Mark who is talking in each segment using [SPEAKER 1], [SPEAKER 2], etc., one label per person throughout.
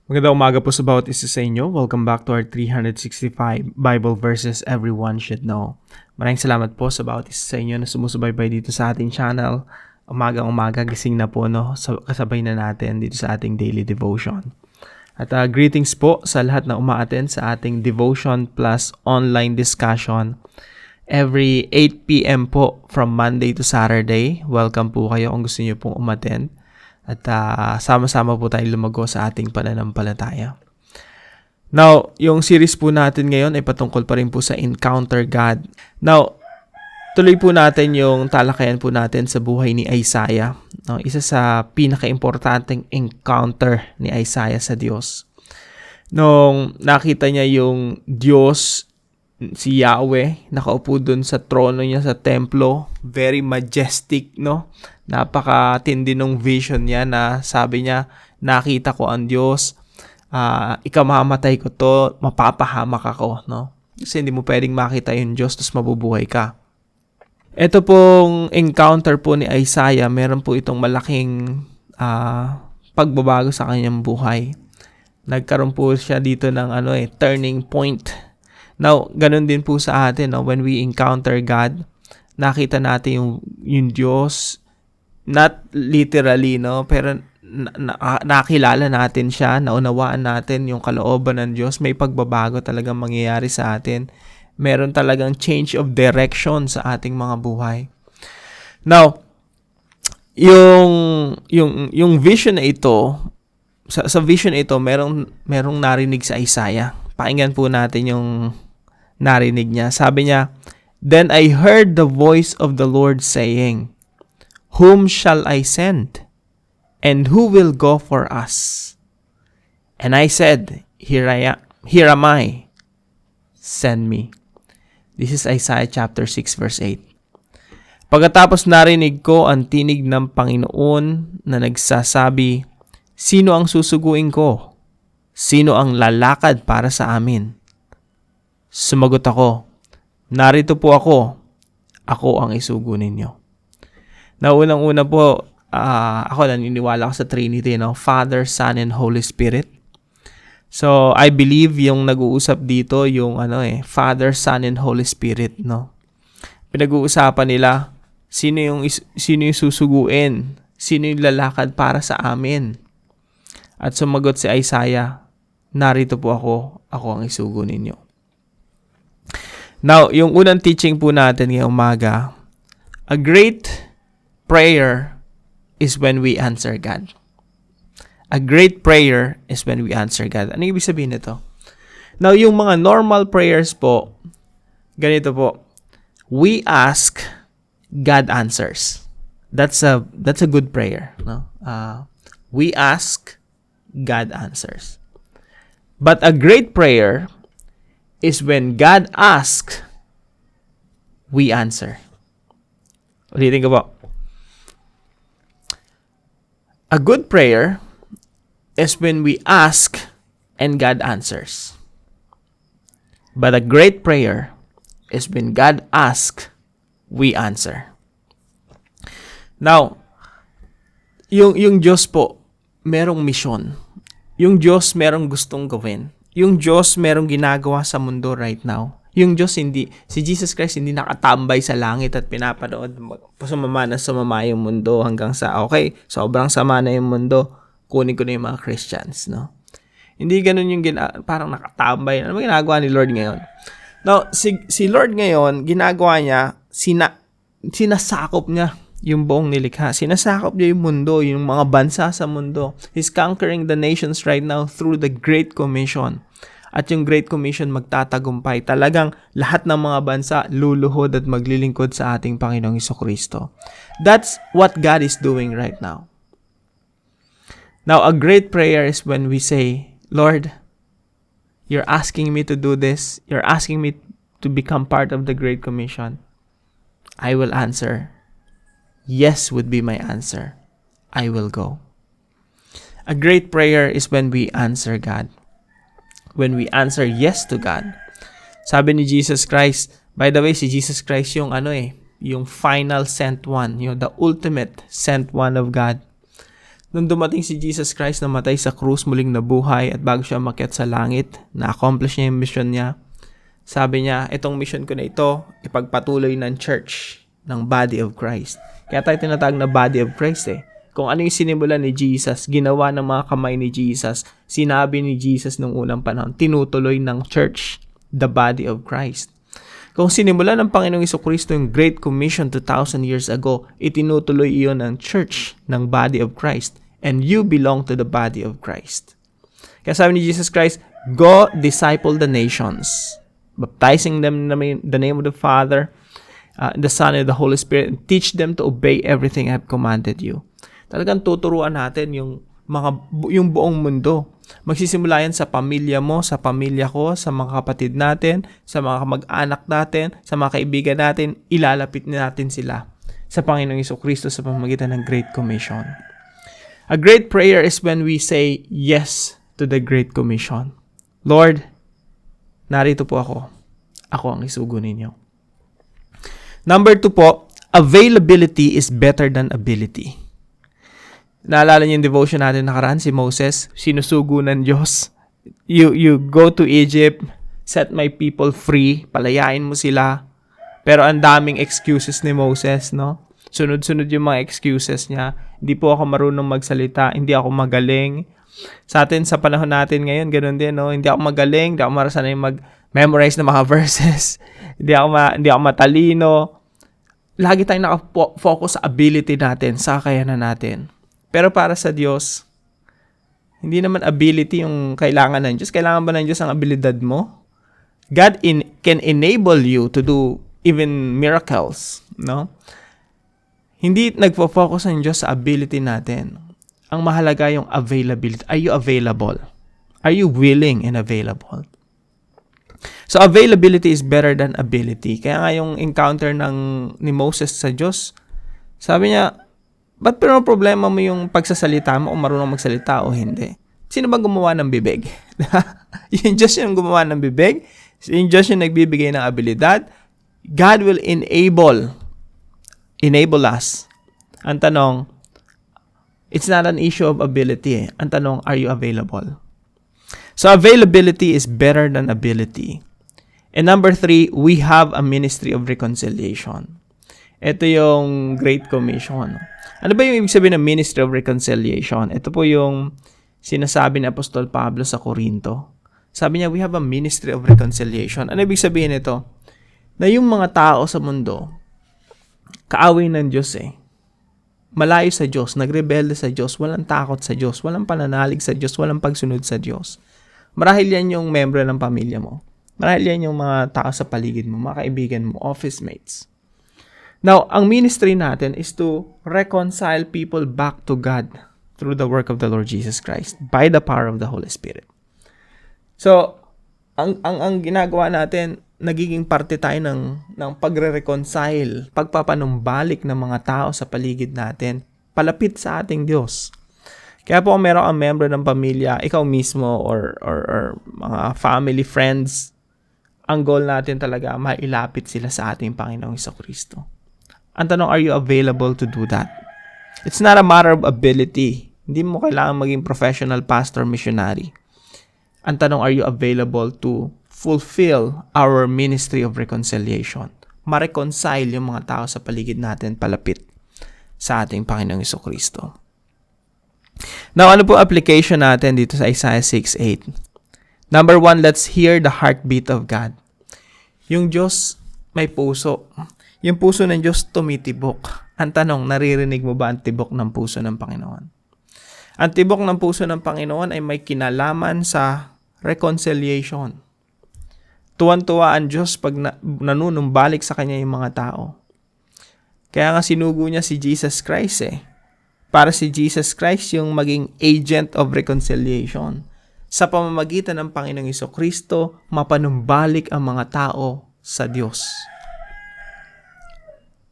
[SPEAKER 1] Magandang umaga po sa bawat isa sa inyo. Welcome back to our 365 Bible verses everyone should know. Maraming salamat po sa bawat isa sa inyo na sumusubaybay dito sa ating channel. Umagang-umaga, gising na po, no? Kasabay na natin dito sa ating daily devotion. At greetings po sa lahat na umaattend sa ating devotion plus online discussion every 8 p.m. po from Monday to Saturday. Welcome po kayo kung gusto niyo pong umattend. At sama-sama po tayo lumago sa ating pananampalataya. Now, yung series po natin ngayon ay patungkol pa rin po sa Encounter God. Now, tuloy po natin yung talakayan po natin sa buhay ni Isaiah. No, isa sa pinaka-importanteng encounter ni Isaiah sa Diyos. Nung nakita niya yung Diyos, si Yahweh, nakaupo dun sa trono niya sa templo, very majestic, no? Napakatindi nung vision niya na sabi niya, nakita ko ang Diyos, ikamamatay ko to, mapapahamak ako, no? Kasi hindi mo pwedeng makita yung Diyos tapos mabubuhay ka. Ito pong encounter po ni Isaiah, meron po itong malaking pagbabago sa kanyang buhay. Nagkaroon po siya dito ng turning point. Now, ganun din po sa atin, no? When we encounter God, nakita natin yung Diyos, not literally, no? Pero nakilala natin siya, naunawaan natin yung kalooban ng Diyos. May pagbabago talagang mangyayari sa atin. Meron talagang change of direction sa ating mga buhay. Now, yung vision na ito, sa vision na ito, merong narinig sa Isaiah. Pakinggan po natin yung narinig niya. Sabi niya, "Then I heard the voice of the Lord saying, Whom shall I send? And who will go for us? And I said, Here am I. Send me." This is Isaiah chapter 6 verse 8. Pagkatapos narinig ko ang tinig ng Panginoon na nagsasabi, "Sino ang susuguin ko? Sino ang lalakad para sa amin?" Sumagot ako, "Narito po ako. Ako ang isugo ninyo." Na unang-una po, ako naniniwala ako sa Trinity, no? Father, Son, and Holy Spirit. So, I believe yung nag-uusap dito, yung Father, Son, and Holy Spirit, no? Pinag-uusapan nila, sino yung susuguin? Sino yung lalakad para sa amin? At sumagot si Isaiah, "Narito po ako ang isugo ninyo." Now, yung unang teaching po natin ngayong umaga, a great prayer is when we answer God. A great prayer is when we answer God. Ano ibig sabihin nito? Now, yung mga normal prayers po, ganito po, we ask, God answers. That's a good prayer, no? We ask, God answers. But a great prayer is when God asks, we answer. Ulitin ko po. A good prayer is when we ask and God answers. But a great prayer is when God asks, we answer. Now, yung Diyos po, merong misyon. Yung Diyos merong gustong gawin. Yung Diyos merong ginagawa sa mundo right now. Yung Diyos si Jesus Christ hindi nakatambay sa langit at pinapanood sumama yung mundo hanggang sa, okay, sobrang sama na yung mundo, kunin ko na yung mga Christians, no? Hindi ganun yung parang nakatambay. Ano ba ginagawa ni Lord ngayon? Now, si Lord ngayon, ginagawa niya, sinasakop niya yung buong nilikha. Sinasakop niya yung mundo, yung mga bansa sa mundo. He's conquering the nations right now through the Great Commission. At yung Great Commission magtatagumpay. Talagang lahat ng mga bansa luluhod at maglilingkod sa ating Panginoong Jesucristo. That's what God is doing right now. Now, a great prayer is when we say, "Lord, you're asking me to do this. You're asking me to become part of the Great Commission." I will answer. Yes would be my answer. I will go. A great prayer is when we answer God. When we answer yes to God. Sabi ni Jesus Christ, by the way, si Jesus Christ yung yung final sent one, the ultimate sent one of God. Nung dumating si Jesus Christ, namatay sa krus, muling nabuhay, at bago siya umakyat sa langit, na-accomplish niya yung mission niya. Sabi niya, itong mission ko na ito, ipagpatuloy ng church, ng body of Christ. Kaya tayo tinatawag na body of Christ eh. Kung ano yung sinimulan ni Jesus, ginawa ng mga kamay ni Jesus, sinabi ni Jesus nung unang panahon, tinutuloy ng church, the body of Christ. Kung sinimulan ng Panginoong Jesucristo yung Great Commission 2,000 years ago, itinutuloy iyon ng church, ng body of Christ. And you belong to the body of Christ. Kaya sabi ni Jesus Christ, go disciple the nations, baptizing them in the name of the Father, the Son, and the Holy Spirit, and teach them to obey everything I have commanded you. Talagang tuturuan natin yung buong mundo. Magsisimula yan sa pamilya mo, sa pamilya ko, sa mga kapatid natin, sa mga kamag-anak natin, sa mga kaibigan natin, ilalapit natin sila sa Panginoong Jesucristo sa pamamagitan ng Great Commission. A great prayer is when we say yes to the Great Commission. Lord, narito po ako. Ako ang isugo ninyo. Number 2 po, availability is better than ability. Naalala niyo yung devotion natin nakaraan, si Moses, sinusugo ng Diyos. You go to Egypt, set my people free, palayain mo sila. Pero ang daming excuses ni Moses, no? Sunod-sunod yung mga excuses niya. Hindi po ako marunong magsalita, hindi ako magaling. Sa atin, sa panahon natin ngayon, ganun din, no? Hindi ako magaling, hindi ako marasanay mag-memorize ng mga verses. hindi ako matalino. Lagi tayong naka-focus sa ability natin, sa kakayanan natin. Pero para sa Diyos, hindi naman ability yung kailangan ng Diyos. Kailangan ba ng Diyos ang abilidad mo? God can enable you to do even miracles, no? Hindi nagfo-focus ang Diyos sa ability natin. Ang mahalaga yung availability. Are you available? Are you willing and available? So, availability is better than ability. Kaya nga yung encounter ni Moses sa Diyos, sabi niya, ba't pero problema mo yung pagsasalita mo kung marunong magsalita o hindi? Sino ba gumawa ng bibig? Yung Diyos yung gumawa ng bibig. Yung Diyos yung nagbibigay ng abilidad. God will enable us. Ang tanong, it's not an issue of ability. Ang tanong, are you available? So, availability is better than ability. And number 3, we have a ministry of reconciliation. Ito yung Great Commission. Ano ba yung ibig sabihin ng Ministry of Reconciliation? Ito po yung sinasabi ni Apostol Pablo sa Corinto. Sabi niya, we have a Ministry of Reconciliation. Ano ibig sabihin ito? Na yung mga tao sa mundo, kaaway ng Diyos eh. Malayo sa Diyos, nagrebelde sa Diyos, walang takot sa Diyos, walang pananalig sa Diyos, walang pagsunod sa Diyos. Marahil yan yung membro ng pamilya mo. Marahil yan yung mga tao sa paligid mo, mga kaibigan mo, office mates. Now, ang ministry natin is to reconcile people back to God through the work of the Lord Jesus Christ by the power of the Holy Spirit. So, ang ginagawa natin, nagiging parte tayo ng pagre-reconcile, pagpapanumbalik ng mga tao sa paligid natin, palapit sa ating Diyos. Kaya po kung meron kang member ng pamilya, ikaw mismo or mga family, friends, ang goal natin talaga, mailapit sila sa ating Panginoong Jesucristo. Ang tanong, are you available to do that? It's not a matter of ability. Hindi mo kailangan maging professional pastor, missionary. Ang tanong, are you available to fulfill our ministry of reconciliation? Ma-reconcile yung mga tao sa paligid natin palapit sa ating Panginoong Jesucristo. Now, ano po application natin dito sa Isaiah 6:8? Number 1, let's hear the heartbeat of God. Yung Diyos may puso. Yung puso ng Diyos tumitibok. Ang tanong, naririnig mo ba ang tibok ng puso ng Panginoon? Ang tibok ng puso ng Panginoon ay may kinalaman sa reconciliation. Tuwan-tuwa ang Diyos pag nanunumbalik sa Kanya yung mga tao. Kaya nga sinugo niya si Jesus Christ eh. Para si Jesus Christ yung maging agent of reconciliation. Sa pamamagitan ng Panginoong Jesucristo, mapanumbalik ang mga tao sa Diyos.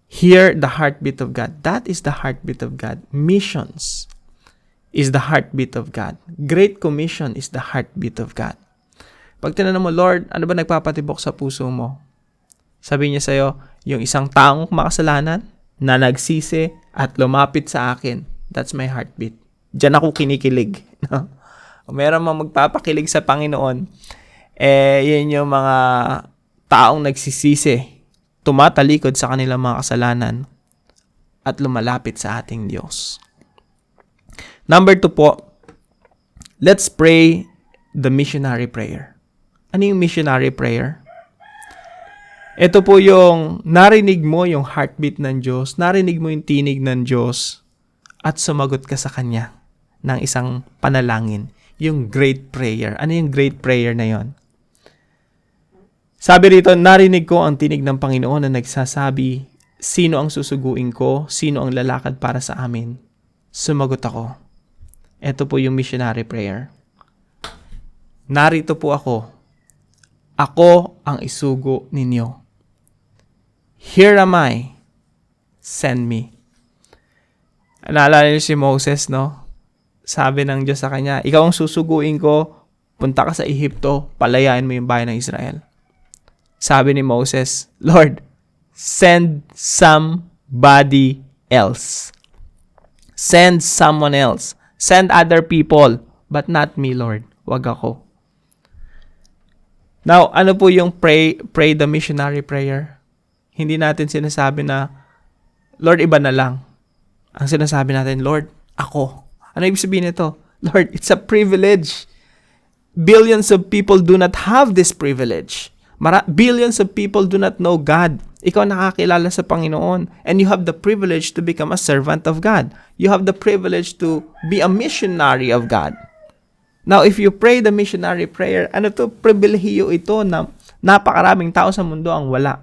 [SPEAKER 1] Hear the heartbeat of God. That is the heartbeat of God. Missions is the heartbeat of God. Great Commission is the heartbeat of God. Pag tinanong mo, Lord, ano ba nagpapatibok sa puso mo? Sabi niya sa'yo, yung isang taong makasalanan na nagsisi at lumapit sa akin. That's my heartbeat. Diyan ako kinikilig. No? Kung meron mang magpapakilig sa Panginoon, yun yung mga taong nagsisisi, tumatalikod sa kanilang mga kasalanan, at lumalapit sa ating Diyos. Number 2 po, let's pray the missionary prayer. Ano yung missionary prayer? Ito po yung narinig mo yung heartbeat ng Diyos, narinig mo yung tinig ng Diyos, at sumagot ka sa Kanya ng isang panalangin. Yung great prayer. Ano yung great prayer na yon? Sabi rito, narinig ko ang tinig ng Panginoon na nagsasabi, sino ang susuguin ko? Sino ang lalakad para sa amin? Sumagot ako. Ito po yung missionary prayer. Narito po ako. Ako ang isugo ninyo. Here am I. Send me. Naalala niyo si Moses, no? Sabi ng Diyos sa kanya, ikaw ang susuguin ko, punta ka sa Ehipto, palayain mo yung bayan ng Israel. Sabi ni Moses, Lord, send somebody else. Send someone else. Send other people, but not me, Lord. Wag ako. Now, ano po yung pray the missionary prayer? Hindi natin sinasabi na, Lord, iba na lang. Ang sinasabi natin, Lord, ako. Ano ibig sabihin nito? Lord, it's a privilege. Billions of people do not have this privilege. Billions of people do not know God. Ikaw nakakilala sa Panginoon. And you have the privilege to become a servant of God. You have the privilege to be a missionary of God. Now, if you pray the missionary prayer, ano to? Pribilehiyo ito na napakaraming tao sa mundo ang wala.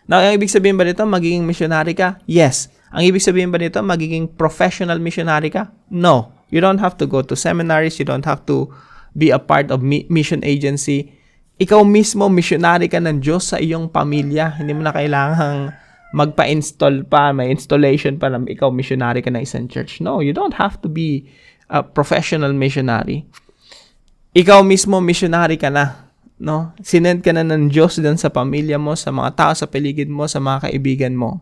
[SPEAKER 1] Now, ang ibig sabihin ba nito, magiging missionary ka? Yes. Ang ibig sabihin ba nito, magiging professional missionary ka? No. You don't have to go to seminaries. You don't have to be a part of mission agency. Ikaw mismo, missionary ka ng Diyos sa iyong pamilya. Hindi mo na kailangang magpa-install pa, may installation pa na ikaw missionary ka ng isang church. No, you don't have to be a professional missionary. Ikaw mismo, missionary ka na. No? Sinend ka na ng Diyos dun sa pamilya mo, sa mga tao sa paligid mo, sa mga kaibigan mo.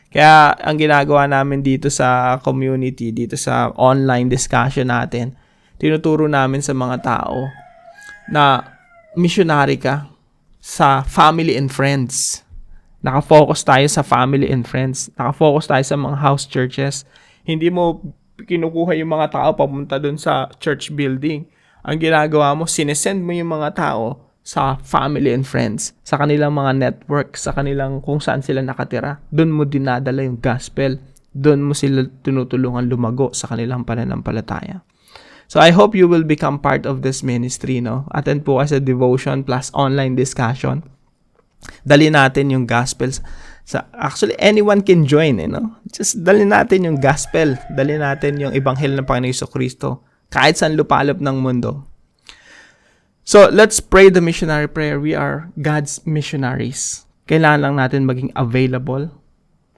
[SPEAKER 1] Kaya ang ginagawa namin dito sa community, dito sa online discussion natin, tinuturo namin sa mga tao na missionary ka sa family and friends. Nakafocus tayo sa family and friends. Nakafocus tayo sa mga house churches. Hindi mo kinukuha yung mga tao papunta dun sa church building. Ang ginagawa mo, sinesend mo yung mga tao sa family and friends, sa kanilang mga network, sa kanilang kung saan sila nakatira. Doon mo dinadala yung gospel. Doon mo sila tinutulungan lumago sa kanilang pananampalataya. So I hope you will become part of this ministry, no? Attend po kayo sa devotion plus online discussion. Dali natin yung gospel actually anyone can join, no? Just dali natin yung gospel, dali natin yung ebanghelyo ng Panginoon Jesucristo kahit saan lupalop ng mundo. So, let's pray the missionary prayer. We are God's missionaries. Kailangan lang natin maging available.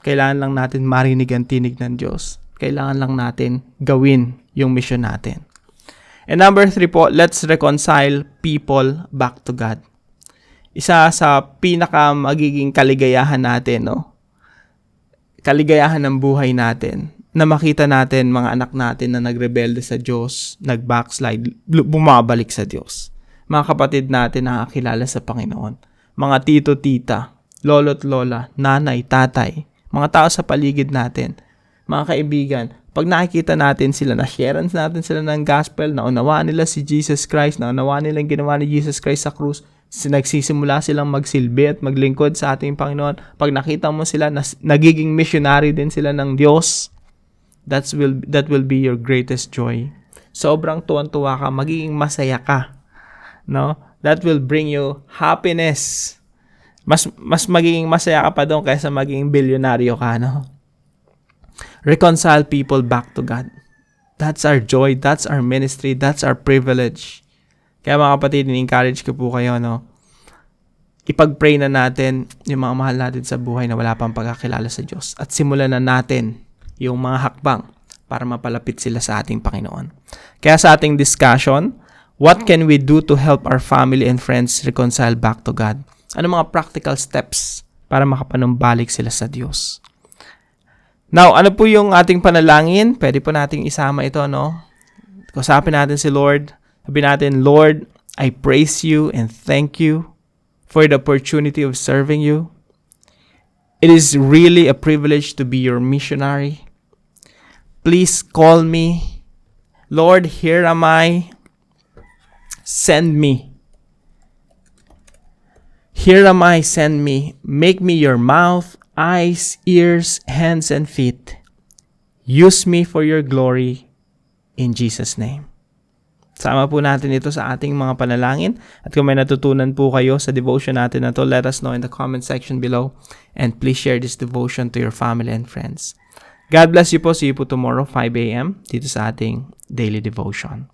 [SPEAKER 1] Kailangan lang natin marinig ang tinig ng Diyos. Kailangan lang natin gawin yung mission natin. And number 3 po, let's reconcile people back to God. Isa sa pinaka magiging kaligayahan natin, no? Kaligayahan ng buhay natin, na makita natin mga anak natin na nagrebelde sa Diyos, nag-backslide, bumabalik sa Diyos. Mga kapatid natin na nakakilala sa Panginoon. Mga tito, tita, lolo't lola, nanay, tatay, mga tao sa paligid natin, mga kaibigan, pag nakikita natin sila, na-sharean natin sila ng gospel, naunawaan nila si Jesus Christ, naunawaan nila yung ginawa ni Jesus Christ sa krus, nagsisimula silang magsilbi at maglingkod sa ating Panginoon. Pag nakita mo sila, nagiging missionary din sila ng Diyos, that will be your greatest joy. Sobrang tuwan-tuwa ka, magiging masaya ka. No? That will bring you happiness. Mas magiging masaya ka pa doon kaysa magiging bilyonaryo ka, no? Reconcile people back to God. That's our joy, that's our ministry, that's our privilege. Kaya mga kapatid, encourage ko po kayo, no? Ipag-pray na natin yung mga mahal natin sa buhay na wala pang pagkakilala sa Diyos. At simulan na natin yung mga hakbang para mapalapit sila sa ating Panginoon. Kaya sa ating discussion, what can we do to help our family and friends reconcile back to God? Ano mga practical steps para makapanumbalik sila sa Diyos? Now, ano po yung ating panalangin? Pwede po nating isama ito, no? Kusapin natin si Lord. Sabi natin, Lord, I praise you and thank you for the opportunity of serving you. It is really a privilege to be your missionary. Please call me. Lord, here am I. Send me. Here am I, send me. Make me your mouth, eyes, ears, hands, and feet. Use me for your glory. In Jesus' name. Sama po natin ito sa ating mga panalangin. At kung may natutunan po kayo sa devotion natin na to, let us know in the comment section below. And please share this devotion to your family and friends. God bless you po. See you po tomorrow, 5 a.m. dito sa ating daily devotion.